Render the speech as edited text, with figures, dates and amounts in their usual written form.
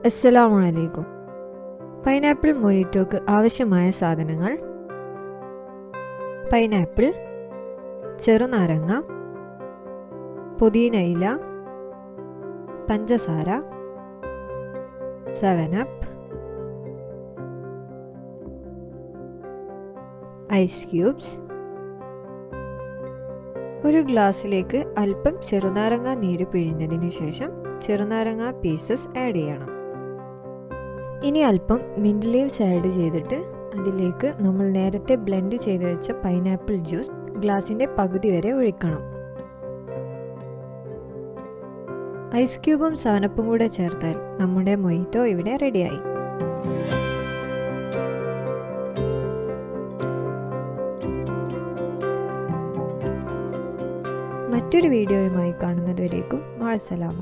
അസ്സലാമു അലൈക്കും. പൈനാപ്പിൾ മൊയ്റ്റോക്ക് ആവശ്യമായ സാധനങ്ങൾ: പൈനാപ്പിൾ, ചെറുനാരങ്ങ, പുതിനയില, പഞ്ചസാര, 7up, ഐസ് ക്യൂബ്സ്. ഒരു ഗ്ലാസ്സിലേക്ക് അല്പം ചെറുനാരങ്ങ നീര് പിഴിഞ്ഞതിന് ശേഷം ചെറുനാരങ്ങ പീസസ് ആഡ് ചെയ്യണം. ഇനി അല്പം മിൻറ്റ് ലീവ്സ് ആഡ് ചെയ്തിട്ട് അതിലേക്ക് നമ്മൾ നേരത്തെ ബ്ലെൻഡ് ചെയ്ത് വെച്ച പൈനാപ്പിൾ ജ്യൂസ് ഗ്ലാസിൻ്റെ പകുതി വരെ ഒഴിക്കണം. ഐസ് ക്യൂബും 7upഉം കൂടെ ചേർത്താൽ നമ്മുടെ മൊയ്റ്റോ ഇവിടെ റെഡിയായി. മറ്റൊരു വീഡിയോയുമായി കാണുന്നതുവരേക്കും മാഅസ്സലാമ.